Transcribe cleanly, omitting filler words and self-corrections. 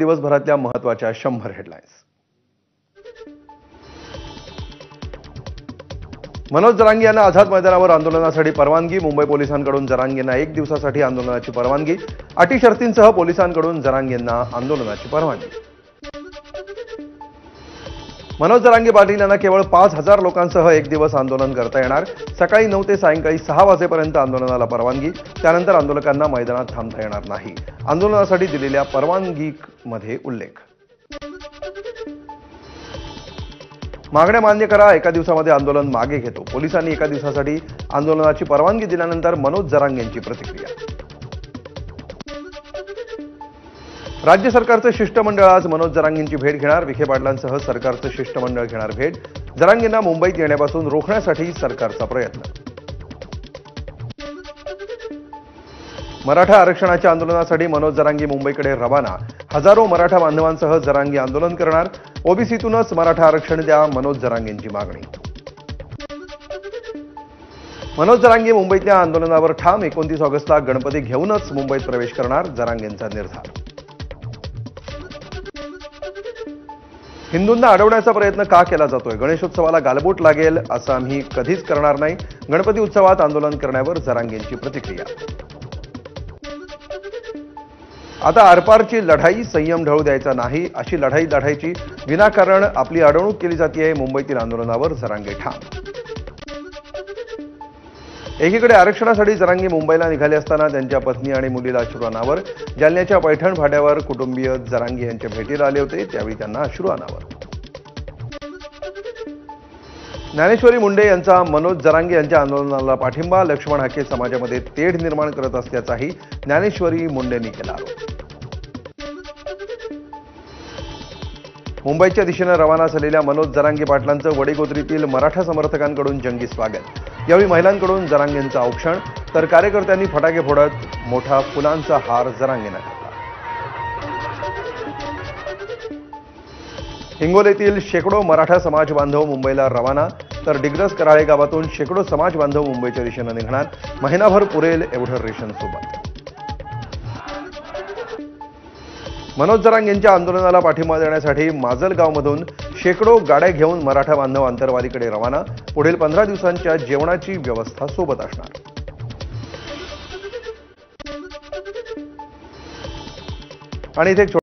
दिवसभरातल्या महत्त्वाच्या 100 हेडलाईन्स। मनोज जरांगे यांना आझाद मैदानावर आंदोलनासाठी परवानगी। मुंबई पोलिसांकडून जरांगेंना 1 दिवसासाठी आंदोलनाची परवानगी। अटी शर्तींसह पोलिसांकडून जरांगेंना आंदोलनाची परवानगी। मनोज जरांगे पाटील यांना केवळ 5000 लोकांसह 1 दिवस आंदोलन करता येणार। सकाळी 9 ते सायंकाळी 6 वाजेपर्यंत आंदोलनाला परवानगी। त्यानंतर आंदोलकांना मैदानात थांबता येणार नाही। आंदोलनासाठी दिलेल्या परवानगीमध्ये उल्लेख। मागण्या मान्य करा, एका दिवसामध्ये आंदोलन मागे घेतो। पोलिसांनी एका दिवसासाठी आंदोलनाची परवानगी दिल्यानंतर मनोज जरांगेंची प्रतिक्रिया। राज्य सरकारचं शिष्टमंडळ आज मनोज जरांगेंची भेट घेणार। विखे पाटलांसह सरकारचं शिष्टमंडळ घेणार भेट। जरांगेंना मुंबईत येण्यापासून रोखण्यासाठी सरकारचा प्रयत्न। मराठा आरक्षणाच्या आंदोलनासाठी मनोज जरांगे मुंबईकडे रवाना। हजारो मराठा बांधवांसह जरांगे आंदोलन करणार। ओबीसीतूनच मराठा आरक्षण द्या, मनोज जरांगेंची मागणी। मनोज जरांगे मुंबईतल्या आंदोलनावर ठाम। 29 ऑगस्टला गणपती घेऊनच मुंबईत प्रवेश करणार, जरांगेंचा निर्धार। हिंदूंना अडवण्याचा प्रयत्न का केला जातोय? गणेशोत्सवाला गालबोट लागेल असं आम्ही कधीच करणार नाही। गणपती उत्सवात आंदोलन करण्यावर जरांगेंची प्रतिक्रिया। आता आरपारची लढाई, संयम ढळू द्यायचा नाही, अशी लढाई लढायची। विनाकारण आपली अडवणूक केली जाते। मुंबईतील आंदोलनावर जरांगे ठाम। एकीकडे आरक्षणासाठी जरांगे मुंबईला निघाले असताना त्यांच्या पत्नी आणि मुलीला अश्रू अनावर। जालन्याच्या पैठण फाट्यावर कुटुंबीय जरांगे यांच्या भेटीला आले होते, त्यावेळी त्यांना अश्रू अनावर। ज्ञानेश्वरी मुंडे यांचा मनोज जरांगे यांच्या आंदोलनाला पाठिंबा। लक्ष्मण हाके समाजामध्ये तेढ निर्माण करत असल्याचाही ज्ञानेश्वरी मुंडेंनी केला आरोप। मुंबईच्या दिशेने रवाना झालेल्या मनोज जरांगे पाटलांचं वडीगोद्रीतील मराठा समर्थकांकडून जंगी स्वागत। यावेळी महिलांकडून जरांगेंचं औक्षण, तर कार्यकर्त्यांनी फटाके फोडत मोठा फुलांचा हार जरांगेंना घातला। हिंगोलीतील शेकडो मराठा समाज बांधव मुंबईला रवाना, तर डिग्रस कराळे गावातून शेकडो समाज बांधव मुंबईच्या दिशेने निघणार। महिनाभर पुरेल एवढं रेशन सोबत। मनोज जरांगेंच्या आंदोलनाला पाठिंबा देण्यासाठी माजलगावमधून शेकडो गाड्या घेऊन मराठा बांधव आंतरवालीकडे रवाना। पुढील 15 दिवसांच्या जेवणाची व्यवस्था सोबत असणार। आणि इथे